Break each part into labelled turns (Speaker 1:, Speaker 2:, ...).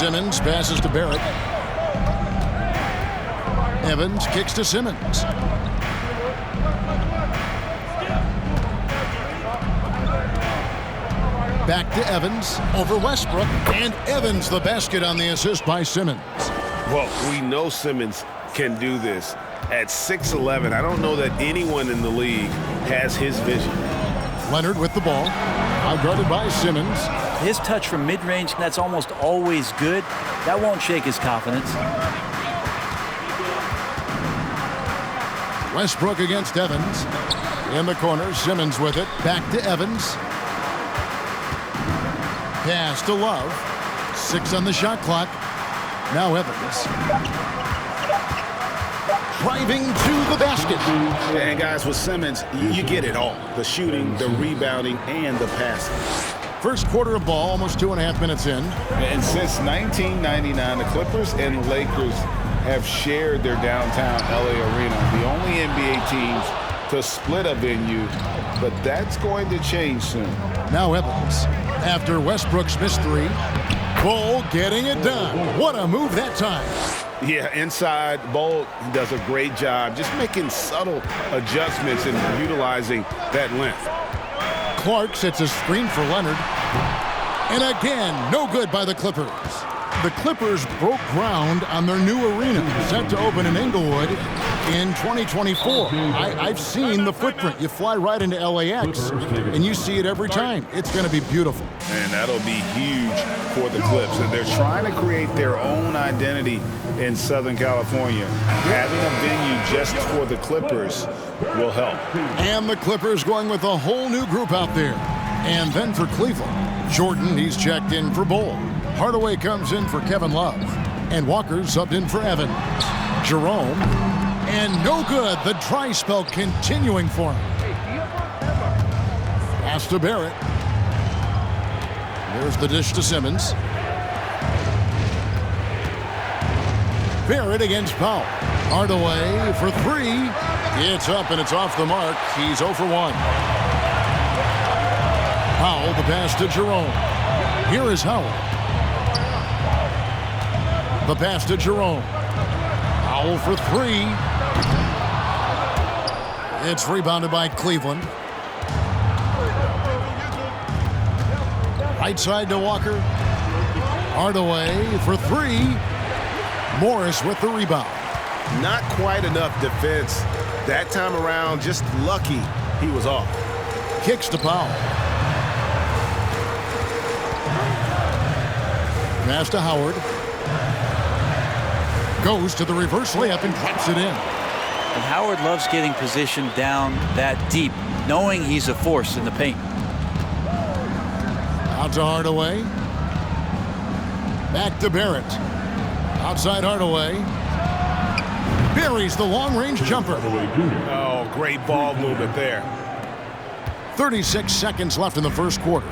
Speaker 1: Simmons passes to Barrett. Evans kicks to Simmons. Back to Evans over Westbrook, and Evans the basket on the assist by Simmons.
Speaker 2: Well, we know Simmons can do this. At 6'11", I don't know that anyone in the league has his vision.
Speaker 1: Leonard with the ball, outguarded by Simmons.
Speaker 3: His touch from mid-range, that's almost always good. That won't shake his confidence.
Speaker 1: Westbrook against Evans. In the corner, Simmons with it. Back to Evans. Pass to Love. 6 on the shot clock. Now Evans. Driving to the basket.
Speaker 2: And guys, with Simmons, you get it all. The shooting, the rebounding, and the passing.
Speaker 1: First quarter of ball, almost 2.5 minutes in.
Speaker 2: And since 1999, the Clippers and Lakers have shared their downtown LA arena. The only NBA teams to split a venue, but that's going to change soon.
Speaker 1: Now Evans, after Westbrook's missed 3. Bull getting it done. What a move that time.
Speaker 2: Yeah, inside, Bull does a great job just making subtle adjustments and utilizing that length.
Speaker 1: Clark sets a screen for Leonard. And again, no good by the Clippers. The Clippers broke ground on their new arena, set to open in Inglewood in 2024. I've seen the footprint. You fly right into LAX, and you see it every time. It's going to be beautiful.
Speaker 2: And that'll be huge for the Clips. And they're trying to create their own identity in Southern California. Having a venue just for the Clippers will help.
Speaker 1: And the Clippers going with a whole new group out there. And then for Cleveland, Jordan, he's checked in for Bull. Hardaway comes in for Kevin Love. And Walker subbed in for Evan. Jerome. And no good. The dry spell continuing for him. Pass to Barrett. There's the dish to Simmons. Barrett against Powell. Hardaway for 3. It's up and it's off the mark. He's 0 for 1. Powell, the pass to Jerome. Here is Howard. The pass to Jerome. Powell for 3. It's rebounded by Cleveland. Right side to Walker. Hardaway for 3. Morris with the rebound.
Speaker 2: Not quite enough defense that time around. Just lucky he was off.
Speaker 1: Kicks to Powell. Pass to Howard. Goes to the reverse layup and drops it in.
Speaker 3: And Howard loves getting positioned down that deep, knowing he's a force in the paint.
Speaker 1: Out to Hardaway. Back to Barrett. Outside Hardaway. Buries the long-range jumper.
Speaker 2: Oh, great ball movement there.
Speaker 1: 36 seconds left in the first quarter.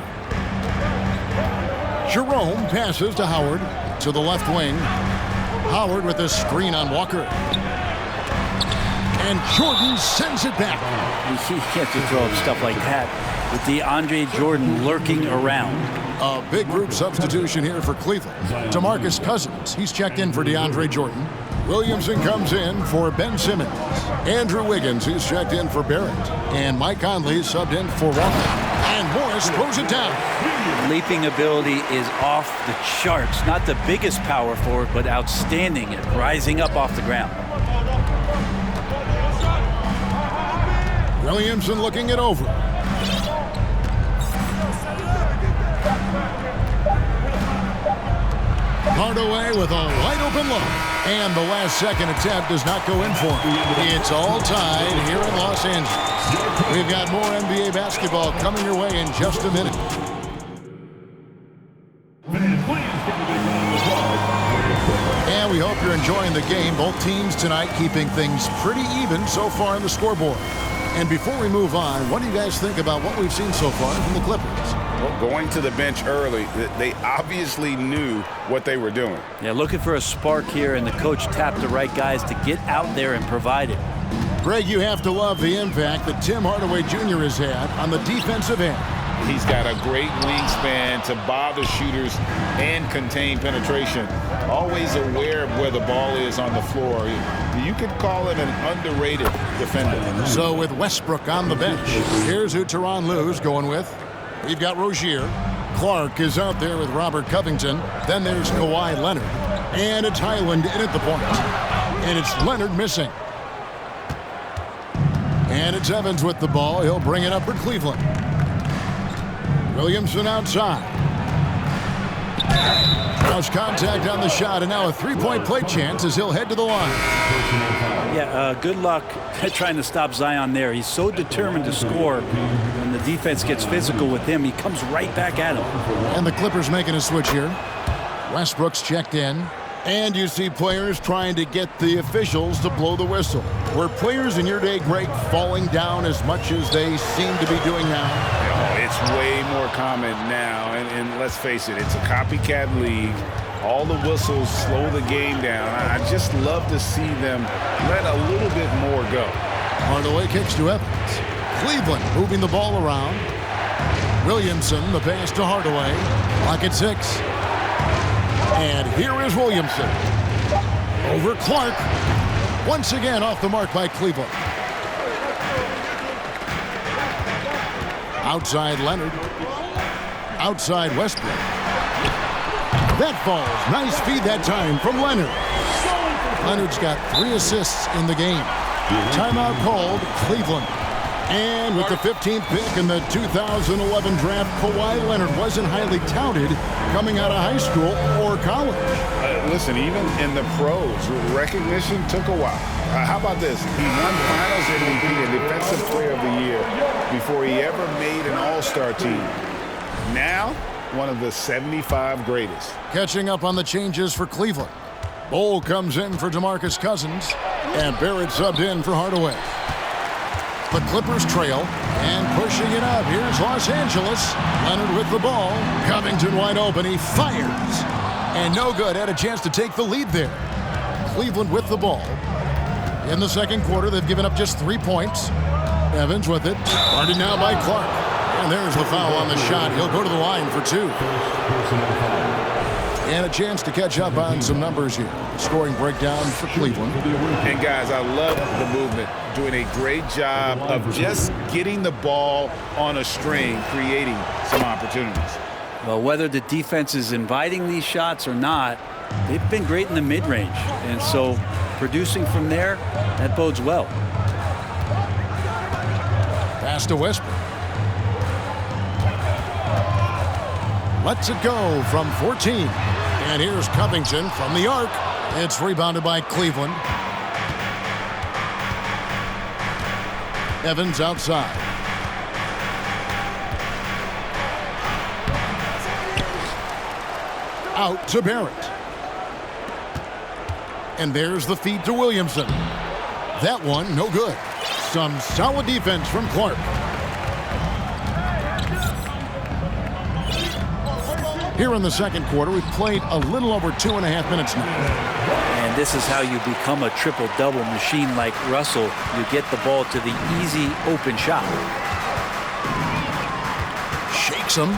Speaker 1: Jerome passes to Howard to the left wing. Howard with a screen on Walker. And Jordan sends it back.
Speaker 3: You can't just throw up stuff like that with DeAndre Jordan lurking around.
Speaker 1: A big group substitution here for Cleveland. DeMarcus Cousins, he's checked in for DeAndre Jordan. Williamson comes in for Ben Simmons. Andrew Wiggins, he's checked in for Barrett. And Mike Conley subbed in for Walker. And Morris throws it down.
Speaker 3: Leaping ability is off the charts. Not the biggest power forward, but outstanding at rising up off the ground.
Speaker 1: Williamson looking it over. Hardaway with a wide open look. And the last second attempt does not go in for him. It's all tied here in Los Angeles. We've got more NBA basketball coming your way in just a minute. And we hope you're enjoying the game. Both teams tonight keeping things pretty even so far on the scoreboard. And before we move on, what do you guys think about what we've seen so far from the Clippers?
Speaker 2: Well, going to the bench early, they obviously knew what they were doing.
Speaker 3: Yeah, looking for a spark here, and the coach tapped the right guys to get out there and provide it.
Speaker 1: Greg, you have to love the impact that Tim Hardaway Jr. has had on the defensive end.
Speaker 2: He's got a great wingspan to bother shooters and contain penetration. Always aware of where the ball is on the floor. You could call him an underrated defender.
Speaker 1: So with Westbrook on the bench, here's who Tyronn Lue's going with. We've got Rozier. Clark is out there with Robert Covington. Then there's Kawhi Leonard. And it's Highland in at the point. And it's Leonard missing. And it's Evans with the ball. He'll bring it up for Cleveland. Williamson outside. Cross contact on the shot, and now a three-point play chance as he'll head to the line.
Speaker 3: Yeah, good luck trying to stop Zion there. He's so determined to score. When the defense gets physical with him, he comes right back at him.
Speaker 1: And the Clippers making a switch here. Westbrook's checked in. And you see players trying to get the officials to blow the whistle. Were players in your day, Greg, falling down as much as they seem to be doing now?
Speaker 2: It's way more common now, and let's face it, it's a copycat league. All the whistles slow the game down. I just love to see them let a little bit more go.
Speaker 1: Hardaway kicks to Evans. Cleveland moving the ball around. Williamson, the pass to Hardaway. Clock at 6. And here is Williamson. Over Clark. Once again off the mark by Cleveland. Outside Leonard. Outside Westbrook. That falls. Nice feed that time from Leonard. Leonard's got 3 assists in the game. Timeout called, Cleveland. And with the 15th pick in the 2011 draft, Kawhi Leonard wasn't highly touted coming out of high school or college.
Speaker 2: Listen, even in the pros, recognition took a while. How about this? He won Finals MVP and Defensive Player of the Year before he ever made an All-Star team. Now, one of the 75 greatest.
Speaker 1: Catching up on the changes for Cleveland. Bol comes in for DeMarcus Cousins, and Barrett subbed in for Hardaway. The Clippers trail and pushing it up. Here's Los Angeles. Leonard with the ball. Covington wide open. He fires. And no good. Had a chance to take the lead there. Cleveland with the ball. In the second quarter, they've given up just 3 points. Evans with it. Guarded now by Clark. And there's the foul on the shot. He'll go to the line for 2. And a chance to catch up on some numbers here. Scoring breakdown for Cleveland.
Speaker 2: And guys, I love the movement. Doing a great job of just getting the ball on a string, creating some opportunities.
Speaker 3: Well, whether the defense is inviting these shots or not, they've been great in the mid-range. And so producing from there, that bodes well.
Speaker 1: Pass to Westbrook. Lets it go from 14. And here's Covington from the arc. It's rebounded by Cleveland. Evans outside. Out to Barrett. And there's the feed to Williamson. That one, no good. Some solid defense from Clark. Here in the second quarter, we've played a little over 2.5 minutes now.
Speaker 3: And this is how you become a triple-double machine like Russell. You get the ball to the easy open shot.
Speaker 1: Shakes him.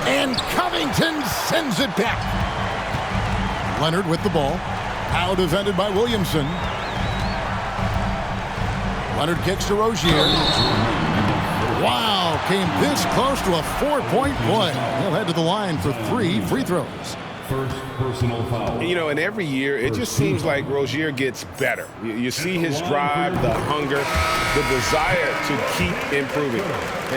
Speaker 1: And Covington sends it back. Leonard with the ball. Now defended by Williamson. Leonard kicks to Rozier. Wow, came this close to a 4-point play. He'll head to the line for 3 free throws.
Speaker 4: First personal foul.
Speaker 2: You know, and every year, it just seems like Rozier gets better. You see his drive, the hunger, the desire to keep improving.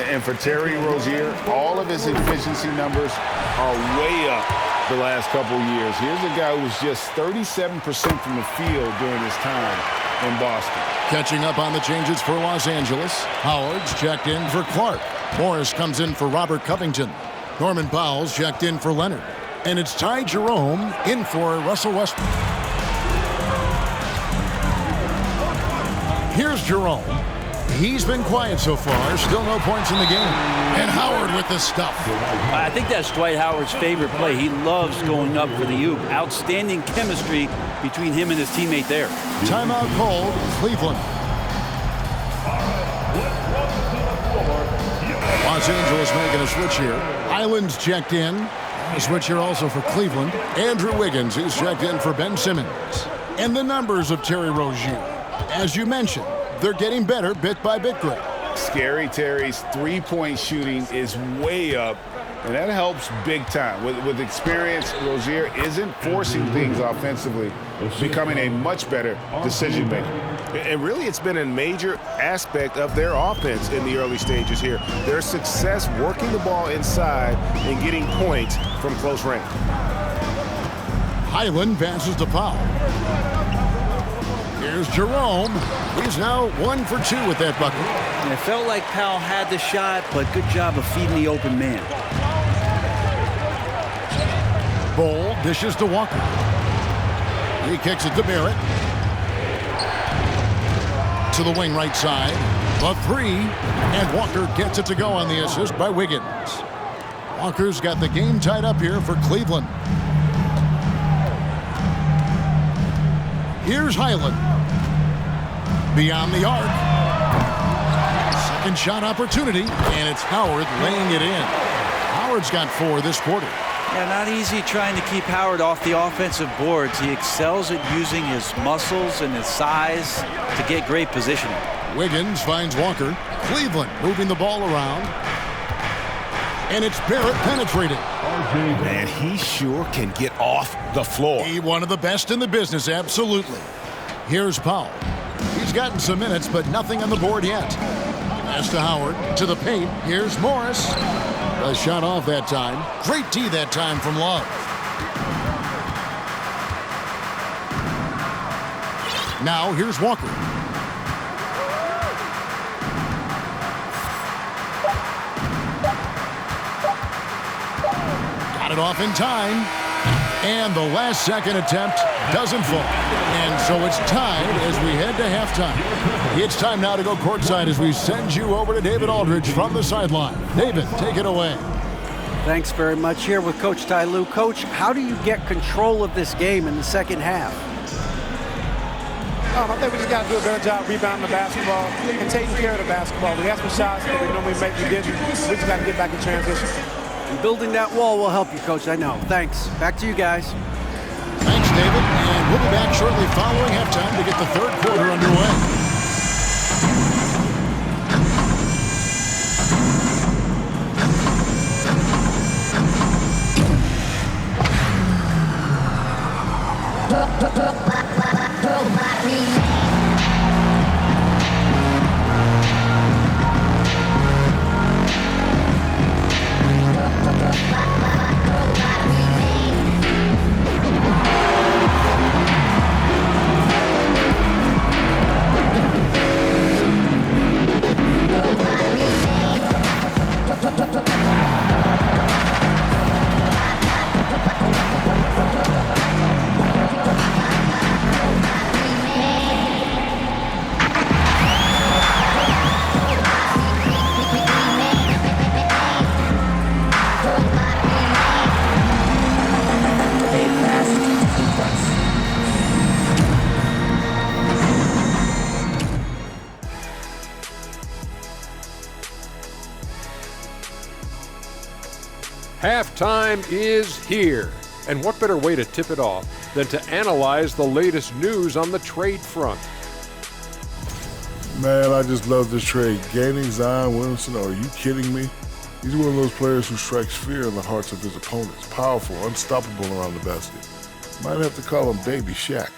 Speaker 2: And for Terry Rozier, all of his efficiency numbers are way up the last couple years. Here's a guy who's just 37% from the field during his time in Boston.
Speaker 1: Catching up on the changes for Los Angeles. Howard's checked in for Clark. Morris comes in for Robert Covington. Norman Powell's checked in for Leonard. And it's Ty Jerome in for Russell Westbrook. Here's Jerome. He's been quiet so far. Still no points in the game. And Howard with the stuff.
Speaker 3: I think that's Dwight Howard's favorite play. He loves going up for the oop. Outstanding chemistry between him and his teammate there.
Speaker 1: Timeout called, Cleveland. Los Angeles making a switch here. Highland's checked in. A switch here also for Cleveland. Andrew Wiggins, who's checked in for Ben Simmons. And the numbers of Terry Rozier. As you mentioned, they're getting better bit by bit, Greg.
Speaker 2: Scary Terry's three-point shooting is way up, and that helps big time. With experience, Rozier isn't forcing things offensively, becoming a much better decision maker.
Speaker 5: And really, it's been a major aspect of their offense in the early stages here. Their success working the ball inside and getting points from close range.
Speaker 1: Highland passes to Powell. Here's Jerome. He's now 1 for 2 with that bucket.
Speaker 3: And it felt like Powell had the shot, but good job of feeding the open man.
Speaker 1: Bull dishes to Walker. He kicks it to Barrett. To the wing right side. The three. And Walker gets it to go on the assist by Wiggins. Walker's got the game tied up here for Cleveland. Here's Highland. Beyond the arc. Second shot opportunity. And it's Howard laying it in. Howard's got 4 this quarter.
Speaker 3: Yeah, not easy trying to keep Howard off the offensive boards. He excels at using his muscles and his size to get great positioning.
Speaker 1: Wiggins finds Walker. Cleveland moving the ball around. And it's Barrett penetrating.
Speaker 5: Man, he sure can get off the floor.
Speaker 1: He one of the best in the business, absolutely. Here's Powell. He's gotten some minutes, but nothing on the board yet. Pass to Howard. To the paint. Here's Morris. A shot off that time. Great D that time from Love. Now here's Walker. Got it off in time. And the last second attempt doesn't fall. And so it's tied as we head to halftime. It's time now to go courtside as we send you over to David Aldridge from the sideline. David, take it away.
Speaker 6: Thanks very much. Here with Coach Ty Lue. Coach, how do you get control of this game in the second half?
Speaker 7: I think we just got to do a better job rebounding the basketball and taking care of the basketball. We had some shots that we normally make, we didn't. We just got to get back in transition.
Speaker 6: And building that wall will help you, Coach, I know. Thanks. Back to you guys.
Speaker 1: Thanks, David. And we'll be back shortly following halftime to get the third quarter underway.
Speaker 8: Halftime is here, and what better way to tip it off than to analyze the latest news on the trade front.
Speaker 9: Man, I just love this trade. Gaining Zion Williamson, are you kidding me? He's one of those players who strikes fear in the hearts of his opponents. Powerful, unstoppable around the basket. Might have to call him Baby Shaq.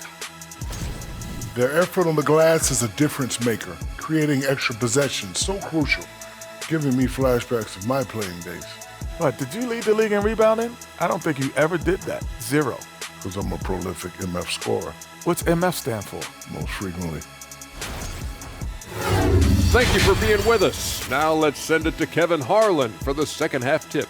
Speaker 9: Their effort on the glass is a difference maker, creating extra possessions, so crucial, giving me flashbacks of my playing days.
Speaker 10: What, did you lead the league in rebounding? I don't think you ever did that. 0.
Speaker 9: Because I'm a prolific MF scorer.
Speaker 10: What's MF stand for?
Speaker 9: Most frequently.
Speaker 8: Thank you for being with us. Now let's send it to Kevin Harlan for the second half tip.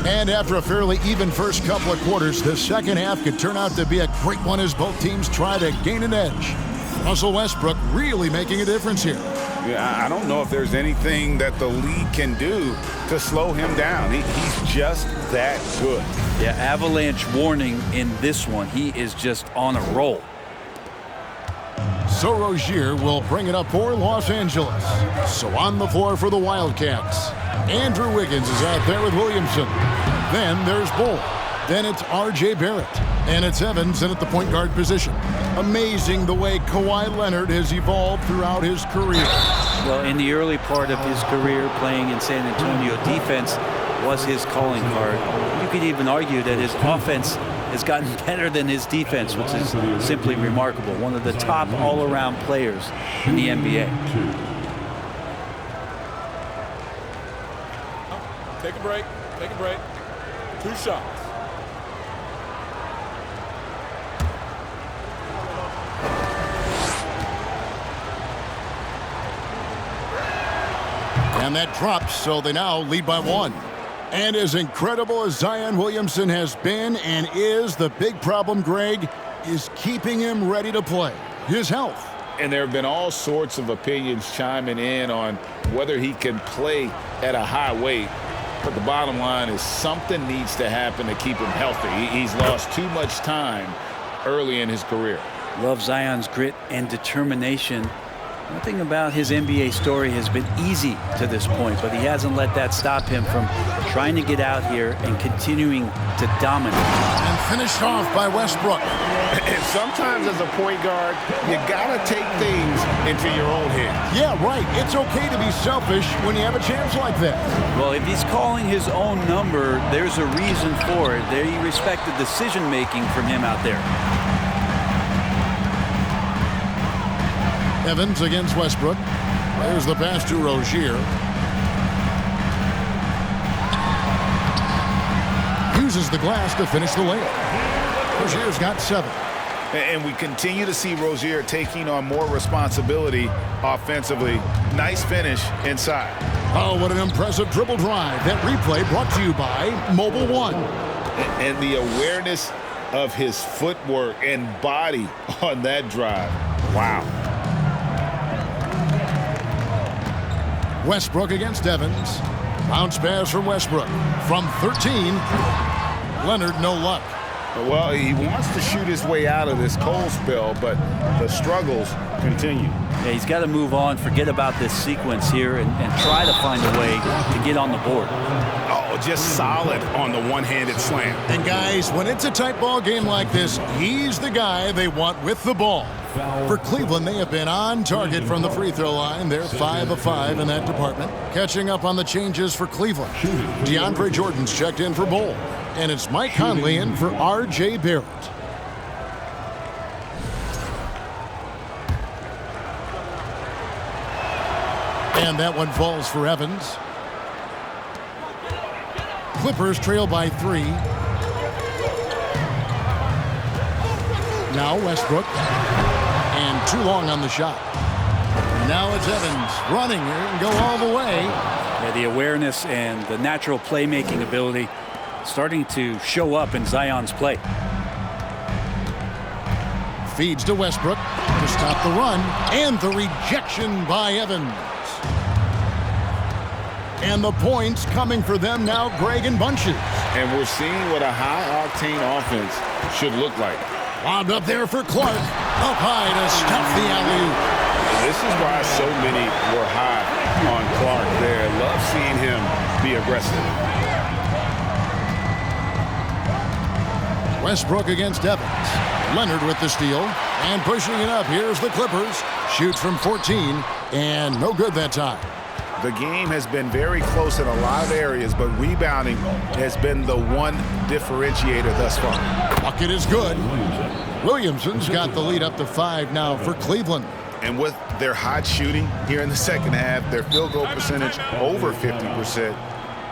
Speaker 1: And after a fairly even first couple of quarters, the second half could turn out to be a great one as both teams try to gain an edge. Russell Westbrook really making a difference here.
Speaker 2: I don't know if there's anything that the league can do to slow him down. He's just that good.
Speaker 3: Yeah, avalanche warning in this one. He is just on a roll.
Speaker 1: So Rozier will bring it up for Los Angeles. So on the floor for the Wildcats, Andrew Wiggins is out there with Williamson. Then there's Bull. Then it's R.J. Barrett. And it's Evans in at the point guard position. Amazing the way Kawhi Leonard has evolved throughout his career.
Speaker 3: Well, in the early part of his career playing in San Antonio, defense was his calling card. You could even argue that his offense has gotten better than his defense, which is simply remarkable. One of the top all-around players in the NBA.
Speaker 11: Take a break. Take a break. 2 shots.
Speaker 1: And that drops, so they now lead by 1. And as incredible as Zion Williamson has been and is, the big problem, Greg, is keeping him ready to play. His health.
Speaker 2: And there have been all sorts of opinions chiming in on whether he can play at a high weight. But the bottom line is something needs to happen to keep him healthy. He's lost too much time early in his career.
Speaker 3: Love Zion's grit and determination. Nothing about his NBA story has been easy to this point, but he hasn't let that stop him from trying to get out here and continuing to dominate.
Speaker 1: And finished off by Westbrook.
Speaker 2: And sometimes as a point guard, you gotta take things into your own hands.
Speaker 1: Yeah, right. It's okay to be selfish when you have a chance like that.
Speaker 3: Well, if he's calling his own number, there's a reason for it. They respect the decision-making from him out there.
Speaker 1: Evans against Westbrook. There's the pass to Rozier. Uses the glass to finish the layup. Rozier's got 7.
Speaker 2: And we continue to see Rozier taking on more responsibility offensively. Nice finish inside.
Speaker 1: Oh, what an impressive dribble drive. That replay brought to you by Mobile One.
Speaker 2: And the awareness of his footwork and body on that drive. Wow.
Speaker 1: Westbrook against Evans. Bounce pass from Westbrook. From 13, Leonard no luck.
Speaker 2: Well, he wants to shoot his way out of this cold spell, but the struggles continue.
Speaker 3: Yeah, he's got to move on, forget about this sequence here, and try to find a way to get on the board.
Speaker 2: Oh, just solid on the one-handed slam.
Speaker 1: And guys, when it's a tight ball game like this, he's the guy they want with the ball. For Cleveland, they have been on target from the free throw line. They're 5 of 5 in that department. Catching up on the changes for Cleveland. DeAndre Jordan's checked in for Bull. And it's Mike Conley in for R.J. Barrett. And that one falls for Evans. Clippers trail by 3. Now Westbrook. And too long on the shot. Now it's Evans running here and go all the way.
Speaker 3: Yeah, the awareness and the natural playmaking ability starting to show up in Zion's play.
Speaker 1: Feeds to Westbrook to stop the run. And the rejection by Evans. And the points coming for them now, Greg, in bunches.
Speaker 2: And we're seeing what a high-octane offense should look like.
Speaker 1: Lobbed up there for Clark. Up high to stop the alley-oop.
Speaker 2: This is why so many were high on Clark there. Love seeing him be aggressive.
Speaker 1: Westbrook against Evans. Leonard with the steal. And pushing it up. Here's the Clippers. Shoots from 14. And no good that time.
Speaker 5: The game has been very close in a lot of areas, but rebounding has been the one differentiator thus far.
Speaker 1: Bucket is good. Williamson's got the lead up to 5 now for Cleveland.
Speaker 5: And with their hot shooting here in the second half, their field goal percentage over 50%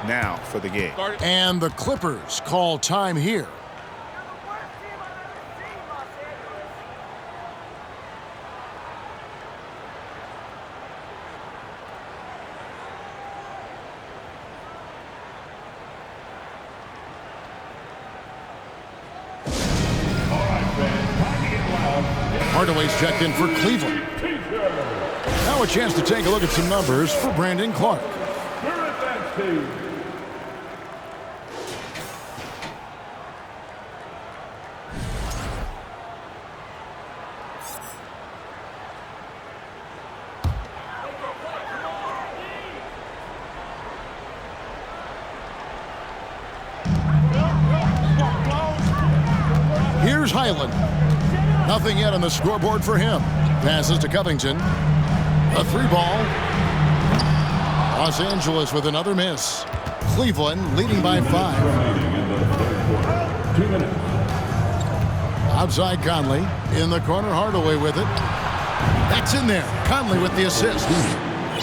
Speaker 5: now for the game.
Speaker 1: And the Clippers call time here. Hardaway's checked in for Cleveland. Now Now a chance to take a look at some numbers for Brandon Clark. Here's Highland. Nothing yet on the scoreboard for him. Passes to Covington. A 3-ball. Los Angeles with another miss. Cleveland leading by 5. Outside Conley. In the corner, Hardaway with it. That's in there. Conley with the assist.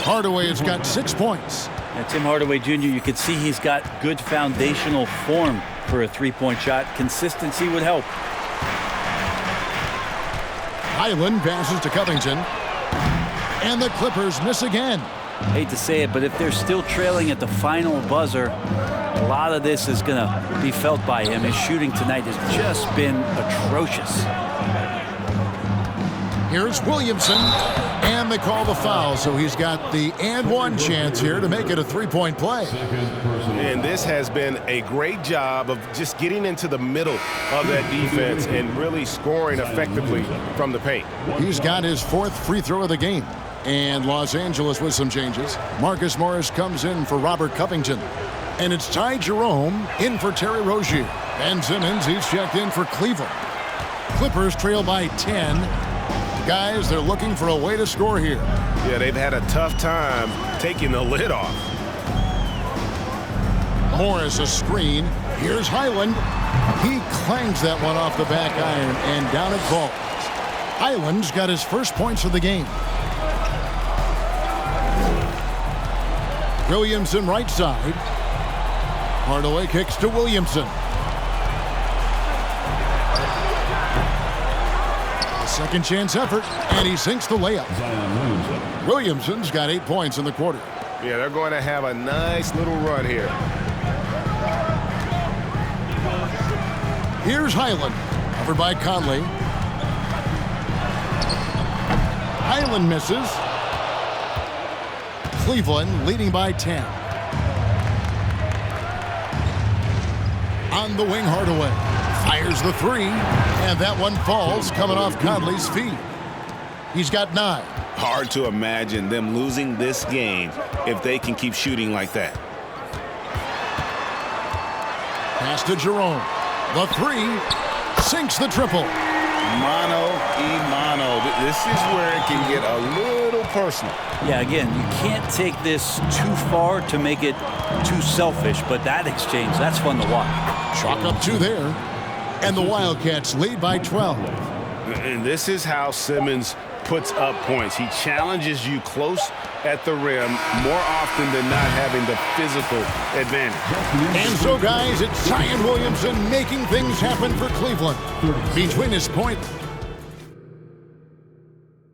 Speaker 1: Hardaway has got 6 points.
Speaker 3: And Tim Hardaway Jr., you can see he's got good foundational form for a three-point shot. Consistency would help.
Speaker 1: Highland passes to Covington. And the Clippers miss again.
Speaker 3: Hate to say it, but if they're still trailing at the final buzzer, a lot of this is going to be felt by him. His shooting tonight has just been atrocious.
Speaker 1: Here's Williamson, and they call the foul, so he's got the and one chance here to make it a three-point play.
Speaker 5: And this has been a great job of just getting into the middle of that defense and really scoring effectively from the paint.
Speaker 1: He's got his 4th free throw of the game. And Los Angeles with some changes. Marcus Morris comes in for Robert Covington. And it's Ty Jerome in for Terry Rozier. Ben Simmons, he's checked in for Cleveland. Clippers trail by 10. Guys, they're looking for a way to score here.
Speaker 5: Yeah, they've had a tough time taking the lid off.
Speaker 1: Morris a screen. Here's Highland. He clangs that one off the back iron, and down it falls. Highland's got his first points of the game. Williamson right side. Hardaway kicks to Williamson. Second chance effort, and he sinks the layup. Williamson's got 8 points in the quarter.
Speaker 5: Yeah, they're going to have a nice little run here.
Speaker 1: Here's Highland, covered by Conley. Highland misses. Cleveland leading by 10. On the wing, Hardaway fires the 3, and that one falls, coming off Conley's feet. He's got 9.
Speaker 2: Hard to imagine them losing this game if they can keep shooting like that.
Speaker 1: Pass to Jerome. The 3 sinks the triple.
Speaker 2: Mano y mano. This is where it can get a little personal.
Speaker 3: Yeah, again, you can't take this too far to make it too selfish, but that exchange, that's fun to watch.
Speaker 1: Chalk up 2 there, and the Wildcats lead by 12.
Speaker 5: And this is how Simmons puts up points. He challenges you close at the rim more often than not, having the physical advantage.
Speaker 1: And so, guys, it's Zion Williamson making things happen for Cleveland. Between his point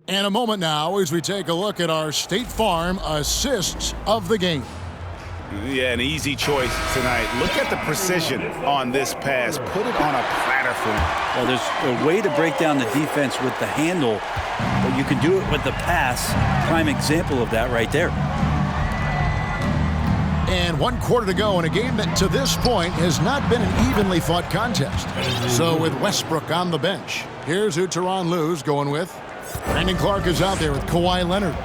Speaker 1: and a moment now as we take a look at our State Farm assists of the game.
Speaker 2: Yeah, an easy choice tonight. Look at the precision on this pass. Put it on a platter for him.
Speaker 3: Well, there's a way to break down the defense with the handle, but you can do it with the pass. Prime example of that right there.
Speaker 1: And 1 quarter to go in a game that to this point has not been an evenly fought contest. So with Westbrook on the bench, here's who Tyronn Lue's going with. Brandon Clark is out there with Kawhi Leonard.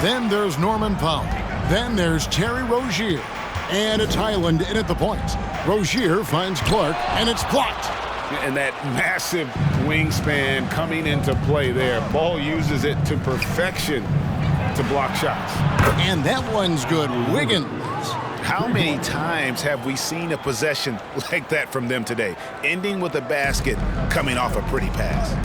Speaker 1: Then there's Norman Powell. Then there's Terry Rozier. And it's Highland in at the point. Rozier finds Clark, and it's blocked.
Speaker 2: And that massive wingspan coming into play there. Ball uses it to perfection to block shots.
Speaker 1: And that one's good. Wiggins.
Speaker 2: How many times have we seen a possession like that from them today? Ending with a basket, coming off a pretty pass.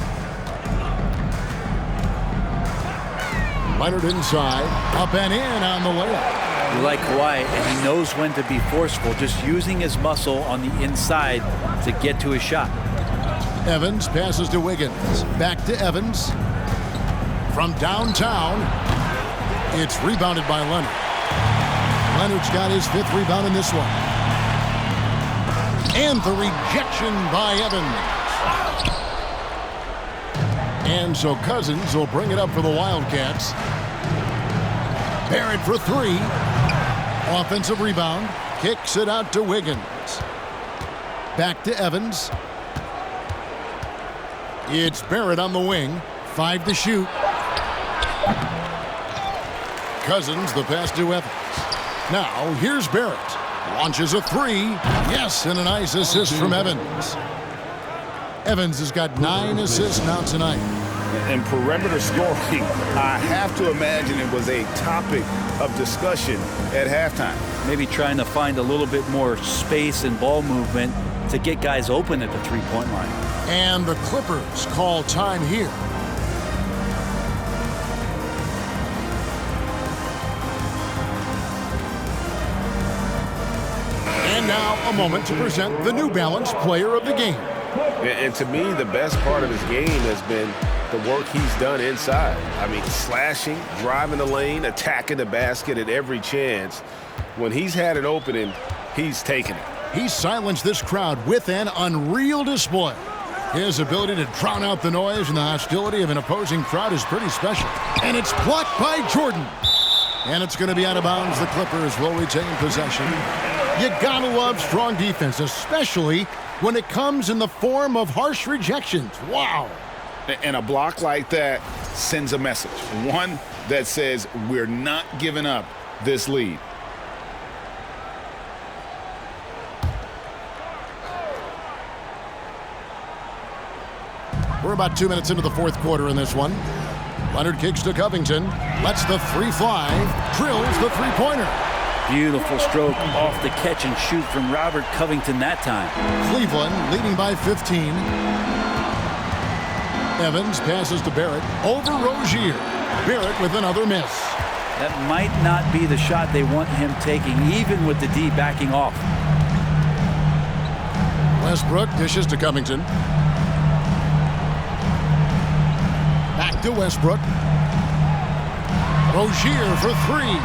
Speaker 1: Leonard inside, up and in on the layup.
Speaker 3: You like Kawhi, and he knows when to be forceful, just using his muscle on the inside to get to his shot.
Speaker 1: Evans passes to Wiggins. Back to Evans. From downtown, it's rebounded by Leonard. Leonard's got his 5th rebound in this one. And the rejection by Evans. And so Cousins will bring it up for the Wildcats. Barrett for three. Offensive rebound. Kicks it out to Wiggins. Back to Evans. It's Barrett on the wing. 5 to shoot. Cousins, the pass to Evans. Now, here's Barrett. Launches a three. Yes, and a nice assist from Evans. Evans has got 9 assists now tonight.
Speaker 2: And perimeter scoring, I have to imagine it was a topic of discussion at halftime.
Speaker 3: Maybe trying to find a little bit more space and ball movement to get guys open at the three-point line.
Speaker 1: And the Clippers call time here. And now a moment to present the New Balance Player of the Game.
Speaker 5: And to me, the best part of his game has been the work he's done inside. I mean, slashing, driving the lane, attacking the basket at every chance. When he's had an opening, he's taken it.
Speaker 1: He silenced this crowd with an unreal display. His ability to drown out the noise and the hostility of an opposing crowd is pretty special. And it's blocked by Jordan. And it's going to be out of bounds. The Clippers will retain possession. You gotta love strong defense, especially when it comes in the form of harsh rejections. Wow.
Speaker 2: And a block like that sends a message. One that says we're not giving up this lead.
Speaker 1: We're about 2 minutes into the fourth quarter in this one. Leonard kicks to Covington. Lets the three fly. Drills the three-pointer.
Speaker 3: Beautiful stroke off the catch and shoot from Robert Covington that time.
Speaker 1: Cleveland leading by 15. Evans passes to Barrett. Over Rozier. Barrett with another miss.
Speaker 3: That might not be the shot they want him taking, even with the D backing off.
Speaker 1: Westbrook dishes to Covington. Back to Westbrook. Rozier for three.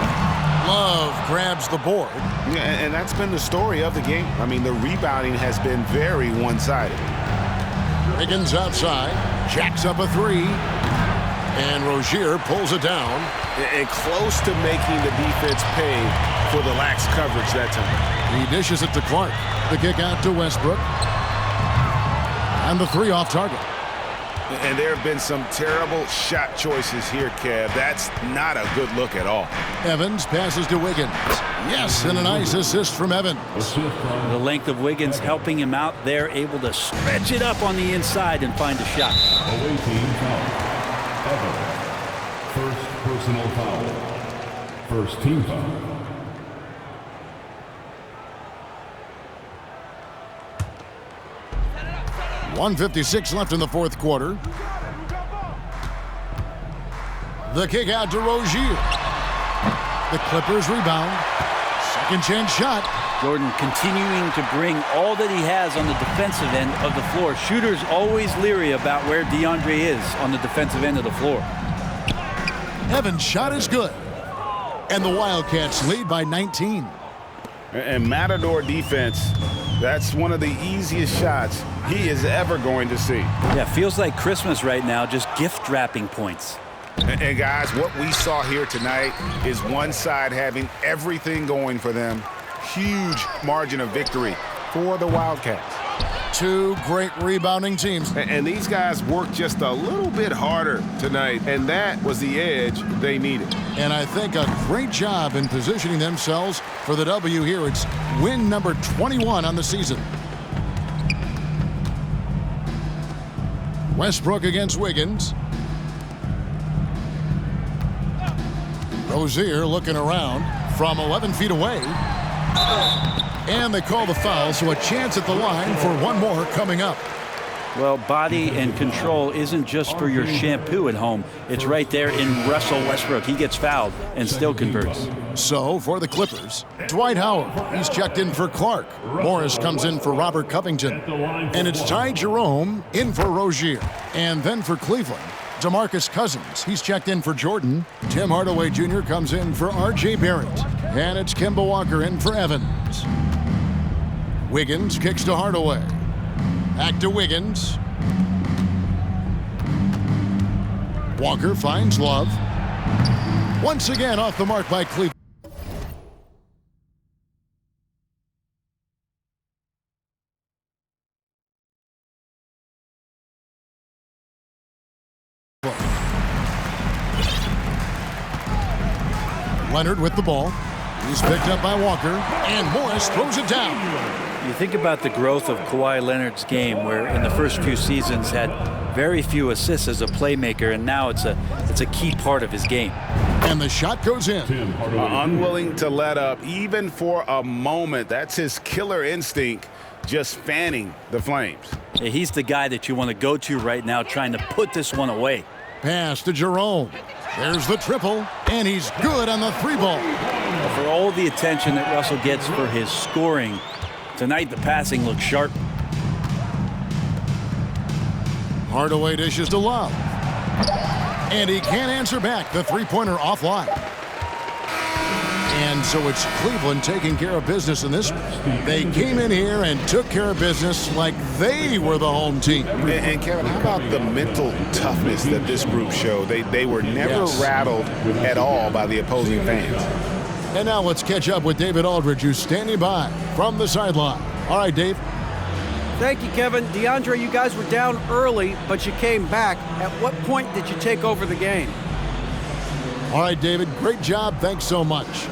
Speaker 1: Love grabs the board.
Speaker 5: Yeah, and that's been the story of the game. I mean, the rebounding has been very one-sided.
Speaker 1: Wiggins outside. Jacks up a three. And Rozier pulls it down.
Speaker 5: And close to making the defense pay for the lax coverage that time.
Speaker 1: He dishes it to Clark. The kick out to Westbrook. And the three off target.
Speaker 5: And there have been some terrible shot choices here, Kev. That's not a good look at all.
Speaker 1: Evans passes to Wiggins. Yes, and a nice assist from Evans.
Speaker 3: The length of Wiggins helping him out there, able to stretch it up on the inside and find a shot.
Speaker 4: Away team foul. Evans. First personal foul. First team foul.
Speaker 1: .156 left in the fourth quarter. The kick out to Rozier. The Clippers rebound. Second chance shot.
Speaker 3: Jordan continuing to bring all that he has on the defensive end of the floor. Shooters always leery about where DeAndre is on the defensive end of the floor.
Speaker 1: Evans' shot is good. And the Wildcats lead by 19.
Speaker 2: And Matador defense, that's one of the easiest shots he is ever going to see.
Speaker 3: Yeah, feels like Christmas right now, just gift wrapping points.
Speaker 2: And guys, what we saw here tonight is one side having everything going for them. Huge margin of victory for the Wildcats.
Speaker 1: Two great rebounding teams.
Speaker 2: And these guys worked just a little bit harder tonight, and that was the edge they needed.
Speaker 1: And I think a great job in positioning themselves for the W here. It's win number 21 on the season. Westbrook against Wiggins. Rozier looking around from 11 feet away. And they call the foul, so a chance at the line for one more coming up.
Speaker 3: Well, body and control isn't just for your shampoo at home. It's right there in Russell Westbrook. He gets fouled and still converts.
Speaker 1: So for the Clippers, Dwight Howard. He's checked in for Clark. Morris comes in for Robert Covington. And it's Ty Jerome in for Rozier. And then for Cleveland, DeMarcus Cousins. He's checked in for Jordan. Tim Hardaway Jr. comes in for R.J. Barrett. And it's Kemba Walker in for Evans. Wiggins kicks to Hardaway. Back to Wiggins. Walker finds Love. Once again off the mark by Cleveland. Leonard with the ball. He's picked up by Walker, and Morris throws it down.
Speaker 3: You think about the growth of Kawhi Leonard's game, where in the first few seasons had very few assists as a playmaker, and now it's a key part of his game.
Speaker 1: And the shot goes in.
Speaker 2: Unwilling to let up even for a moment. That's his killer instinct, just fanning the flames.
Speaker 3: He's the guy that you want to go to right now, trying to put this one away.
Speaker 1: Pass to Jerome. There's the triple, and he's good on the 3-ball.
Speaker 3: For all the attention that Russell gets for his scoring, tonight the passing looks sharp.
Speaker 1: Hardaway dishes to Love. And he can't answer back. The three-pointer offline. And so it's Cleveland taking care of business in this one. They came in here and took care of business like they were the home team.
Speaker 2: And Kevin, how about the mental toughness that this group showed? They were never rattled at all by the opposing fans.
Speaker 1: And now let's catch up with David Aldridge, who's standing by from the sideline. All right, Dave.
Speaker 6: Thank you, Kevin. DeAndre, you guys were down early, but you came back. At what point did you take over the game?
Speaker 1: All right, David, great job. Thanks so much.